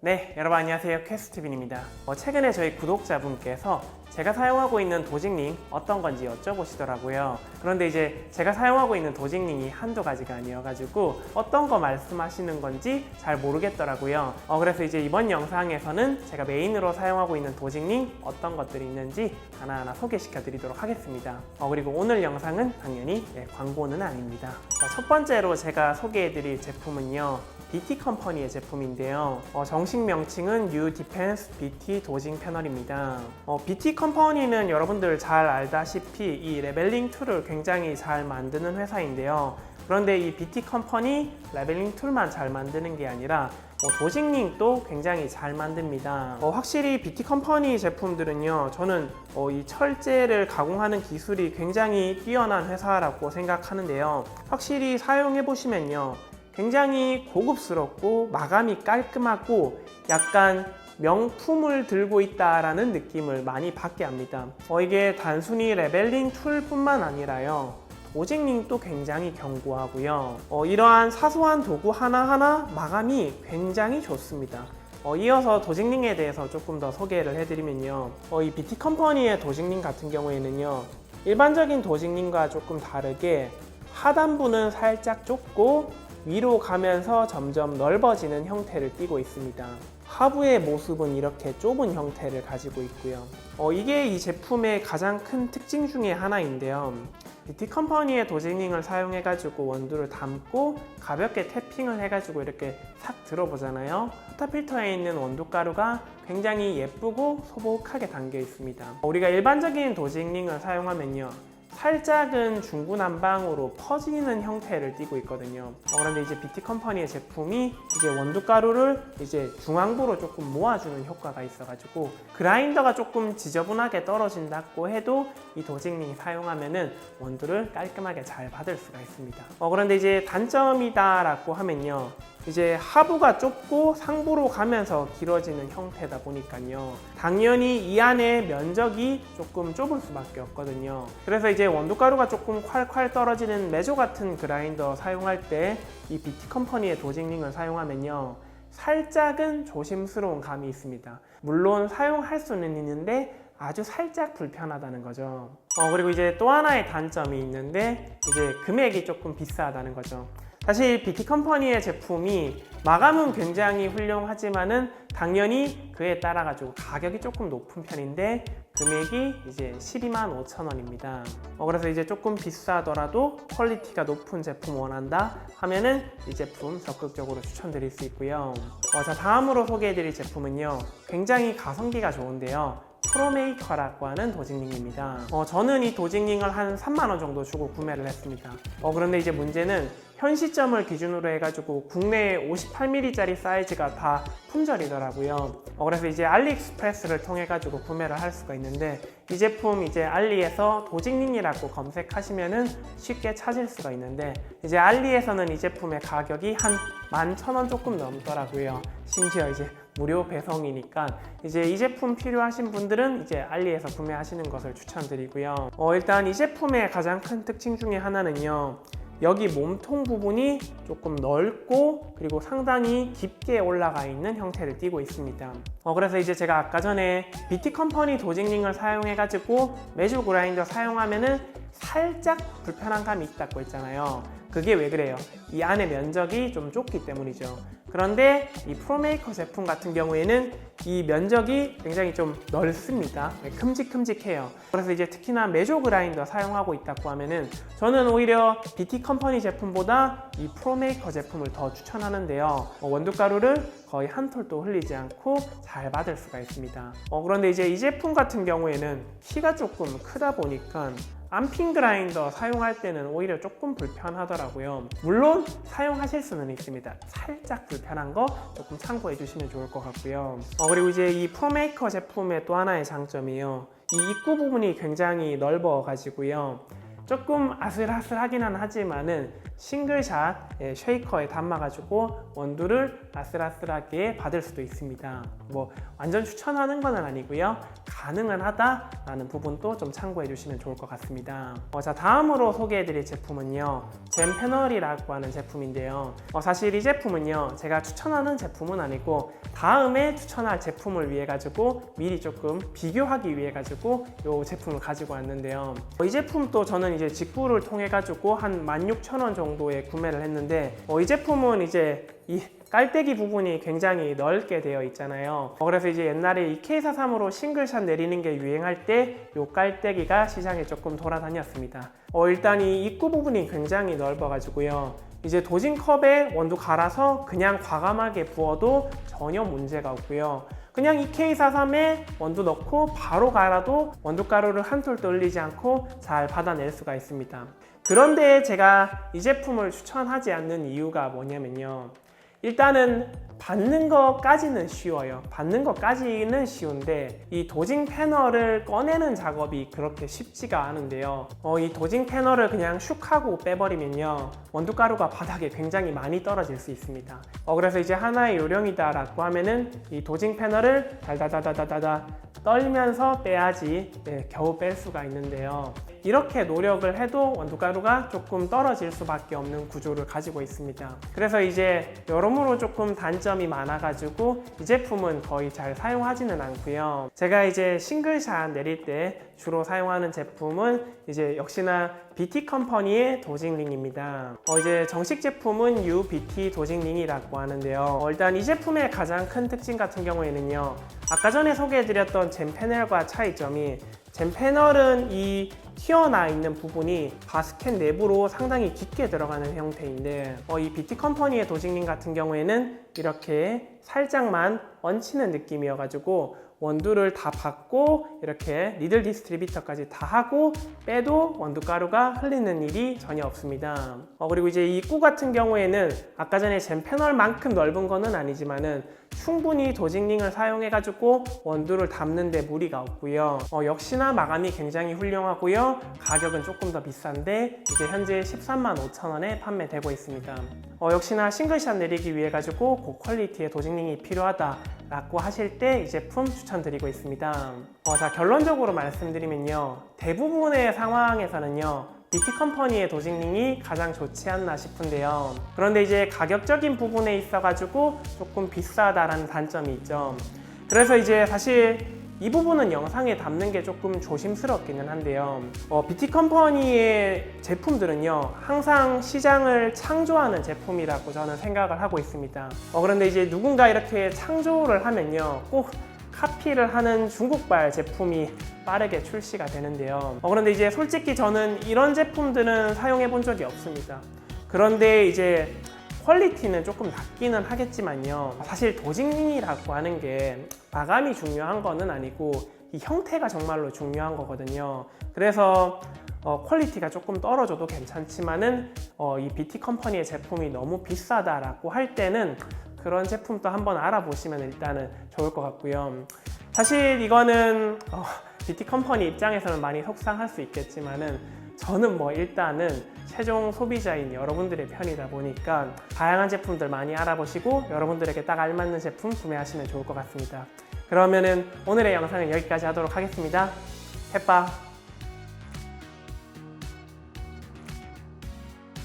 네, 여러분 안녕하세요. 퀘스트빈입니다. 최근에 저희 구독자분께서 제가 사용하고 있는 도직링 어떤 건지 여쭤보시더라고요. 그런데 이제 제가 사용하고 있는 도직링이 한두 가지가 아니어가지고 어떤 거 말씀하시는 건지 잘 모르겠더라고요. 그래서 이제 이번 영상에서는 제가 메인으로 사용하고 있는 도직링 어떤 것들이 있는지 하나하나 소개시켜 드리도록 하겠습니다. 그리고 오늘 영상은 당연히 광고는 아닙니다. 첫 번째로 제가 소개해 드릴 제품은요, BT 컴퍼니의 제품인데요. 정식 명칭은 New Defense BT 도징 패널입니다. BT 컴퍼니는 여러분들 잘 알다시피 이 레벨링 툴을 굉장히 잘 만드는 회사인데요. 그런데 이 BT 컴퍼니 레벨링 툴만 잘 만드는 게 아니라 도징링도 굉장히 잘 만듭니다. 확실히 BT 컴퍼니 제품들은요, 저는 이 철제를 가공하는 기술이 굉장히 뛰어난 회사라고 생각하는데요. 확실히 사용해 보시면요, 굉장히 고급스럽고 마감이 깔끔하고 약간 명품을 들고 있다라는 느낌을 많이 받게 합니다. 이게 단순히 레벨링 툴뿐만 아니라요, 도직링도 굉장히 견고하고요. 이러한 사소한 도구 하나하나 마감이 굉장히 좋습니다. 이어서 도직링에 대해서 조금 더 소개를 해드리면요, 이 BT 컴퍼니의 도직링 같은 경우에는요, 일반적인 도직링과 조금 다르게 하단부는 살짝 좁고 위로 가면서 점점 넓어지는 형태를 띠고 있습니다. 하부의 모습은 이렇게 좁은 형태를 가지고 있고요. 이게 이 제품의 가장 큰 특징 중에 하나인데요. BT 컴퍼니의 도직링을 사용해가지고 원두를 담고 가볍게 태핑을 해가지고 이렇게 싹 들어보잖아요. 포타필터에 있는 원두가루가 굉장히 예쁘고 소복하게 담겨 있습니다. 우리가 일반적인 도직링을 사용하면요, 살짝은 중구난방으로 퍼지는 형태를 띠고 있거든요. 그런데 이제 BT 컴퍼니의 제품이 이제 원두가루를 이제 중앙부로 조금 모아주는 효과가 있어가지고 그라인더가 조금 지저분하게 떨어진다고 해도 이 도직링 사용하면은 원두를 깔끔하게 잘 받을 수가 있습니다. 그런데 이제 단점이다라고 하면요, 이제 하부가 좁고 상부로 가면서 길어지는 형태다 보니까요, 당연히 이 안에 면적이 조금 좁을 수밖에 없거든요. 그래서 이제 원두가루가 조금 콸콸 떨어지는 메조 같은 그라인더 사용할 때 이 BT 컴퍼니의 도직링을 사용하면요, 살짝은 조심스러운 감이 있습니다. 물론 사용할 수는 있는데 아주 살짝 불편하다는 거죠. 그리고 이제 또 하나의 단점이 있는데 이제 금액이 조금 비싸다는 거죠. 사실 BT 컴퍼니의 제품이 마감은 굉장히 훌륭하지만은 당연히 그에 따라 가지고 가격이 조금 높은 편인데 금액이 이제 125,000원입니다. 그래서 이제 조금 비싸더라도 퀄리티가 높은 제품 원한다 하면은 이 제품 적극적으로 추천드릴 수 있고요. 자, 다음으로 소개해드릴 제품은요, 굉장히 가성비가 좋은데요, 프로메이커라고 하는 도직링입니다. 저는 이 도직링을 한 3만원 정도 주고 구매를 했습니다. 그런데 이제 문제는 현 시점을 기준으로 해가지고 국내에 58mm짜리 사이즈가 다 품절이더라고요. 그래서 이제 알리익스프레스를 통해 가지고 구매를 할 수가 있는데 이 제품 이제 알리에서 도직링이라고 검색하시면은 쉽게 찾을 수가 있는데 이제 알리에서는 이 제품의 가격이 한 11,000원 조금 넘더라고요. 심지어 이제 무료 배송이니까 이제 이 제품 필요하신 분들은 이제 알리에서 구매하시는 것을 추천드리고요. 일단 이 제품의 가장 큰 특징 중에 하나는요, 여기 몸통 부분이 조금 넓고 그리고 상당히 깊게 올라가 있는 형태를 띠고 있습니다. 그래서 이제 제가 아까 전에 BT 컴퍼니 도직링을 사용해 가지고 메주 그라인더 사용하면은 살짝 불편한 감이 있다고 했잖아요. 그게 왜 그래요? 이 안에 면적이 좀 좁기 때문이죠. 그런데 이 프로메이커 제품 같은 경우에는 이 면적이 굉장히 좀 넓습니다. 큼직큼직해요. 그래서 이제 특히나 메조 그라인더 사용하고 있다고 하면은 저는 오히려 BT 컴퍼니 제품보다 이 프로메이커 제품을 더 추천하는데요. 원두가루를 거의 한 톨도 흘리지 않고 잘 받을 수가 있습니다. 그런데 이제 이 제품 같은 경우에는 키가 조금 크다 보니까 암핀 그라인더 사용할 때는 오히려 조금 불편하더라고요. 물론 사용하실 수는 있습니다. 살짝 불편한 거 조금 참고해 주시면 좋을 것 같고요. 그리고 이제 이 프로메이커 제품의 또 하나의 장점이요, 이 입구 부분이 굉장히 넓어 가지고요, 조금 아슬아슬하기는 하지만은 싱글샷 쉐이커에 담아가지고 원두를 아슬아슬하게 받을 수도 있습니다. 뭐 완전 추천하는 건 아니고요. 가능은 하다라는 부분도 좀 참고해 주시면 좋을 것 같습니다. 자, 다음으로 소개해드릴 제품은요, 젠패널이라고 하는 제품인데요. 사실 이 제품은요, 제가 추천하는 제품은 아니고 다음에 추천할 제품을 위해 가지고 미리 조금 비교하기 위해 가지고 이 제품을 가지고 왔는데요. 이 제품도 저는 이제 직구를 통해 가지고 한 16,000원 정도에 구매를 했는데, 이 제품은 이제 이 깔때기 부분이 굉장히 넓게 되어 있잖아요. 그래서 이제 옛날에 이 K43으로 싱글샷 내리는 게 유행할 때 이 깔때기가 시장에 조금 돌아다녔습니다. 일단 이 입구 부분이 굉장히 넓어가지고요. 이제 도징컵에 원두 갈아서 그냥 과감하게 부어도 전혀 문제가 없고요. 그냥 이 K43에 원두 넣고 바로 갈아도 원두가루를 한 톨도 흘리지 않고 잘 받아낼 수가 있습니다. 그런데 제가 이 제품을 추천하지 않는 이유가 뭐냐면요, 일단은 받는 것까지는 쉬워요. 받는 것까지는 쉬운데 이 도징 패널을 꺼내는 작업이 그렇게 쉽지가 않은데요. 이 도징 패널을 그냥 슉 하고 빼버리면요, 원두가루가 바닥에 굉장히 많이 떨어질 수 있습니다. 그래서 이제 하나의 요령이다 라고 하면은 이 도징 패널을 달달달달달달 떨면서 빼야지 겨우 뺄 수가 있는데요. 이렇게 노력을 해도 원두가루가 조금 떨어질 수밖에 없는 구조를 가지고 있습니다. 그래서 이제 여러모로 조금 단점이 많아가지고 이 제품은 거의 잘 사용하지는 않고요. 제가 이제 싱글샷 내릴 때 주로 사용하는 제품은 이제 역시나 BT 컴퍼니의 도징링입니다. 이제 정식 제품은 UBT 도징링이라고 하는데요. 일단 이 제품의 가장 큰 특징 같은 경우에는요, 아까 전에 소개해드렸던 젠패널과 차이점이, 젠패널은 이 튀어나와 있는 부분이 바스켓 내부로 상당히 깊게 들어가는 형태인데, 이 BT 컴퍼니의 도징링 같은 경우에는 이렇게 살짝만 얹히는 느낌이어가지고 원두를 다 받고 이렇게 니들 디스트리뷰터까지 다 하고 빼도 원두가루가 흘리는 일이 전혀 없습니다. 그리고 이제 이 입구 같은 경우에는 아까 전에 젠패널만큼 넓은 거는 아니지만은 충분히 도징링을 사용해 가지고 원두를 담는데 무리가 없고요. 역시나 마감이 굉장히 훌륭하고요. 가격은 조금 더 비싼데 이제 현재 135,000원에 판매되고 있습니다. 역시나 싱글샷 내리기 위해 가지고 고퀄리티의 도징링이 필요하다라고 하실 때 이 제품 추천드리고 있습니다. 자, 결론적으로 말씀드리면요, 대부분의 상황에서는요, BT 컴퍼니의 도징링이 가장 좋지 않나 싶은데요. 그런데 이제 가격적인 부분에 있어가지고 조금 비싸다라는 단점이 있죠. 그래서 이제 사실 이 부분은 영상에 담는 게 조금 조심스럽기는 한데요. BT 컴퍼니의 제품들은요, 항상 시장을 창조하는 제품이라고 저는 생각을 하고 있습니다. 그런데 이제 누군가 이렇게 창조를 하면요, 꼭 카피를 하는 중국발 제품이 빠르게 출시가 되는데요. 그런데 이제 솔직히 저는 이런 제품들은 사용해 본 적이 없습니다. 그런데 이제 퀄리티는 조금 낮기는 하겠지만요, 사실 도징링이라고 하는 게 마감이 중요한 거는 아니고 이 형태가 정말로 중요한 거거든요. 그래서 퀄리티가 조금 떨어져도 괜찮지만은 이 BT 컴퍼니의 제품이 너무 비싸다라고 할 때는 그런 제품도 한번 알아보시면 일단은 좋을 것 같고요. 사실 이거는 BT 컴퍼니 입장에서는 많이 속상할 수 있겠지만은 저는 뭐 일단은 최종 소비자인 여러분들의 편이다 보니까 다양한 제품들 많이 알아보시고 여러분들에게 딱 알맞는 제품 구매하시면 좋을 것 같습니다. 그러면은 오늘의 영상은 여기까지 하도록 하겠습니다. 해빠!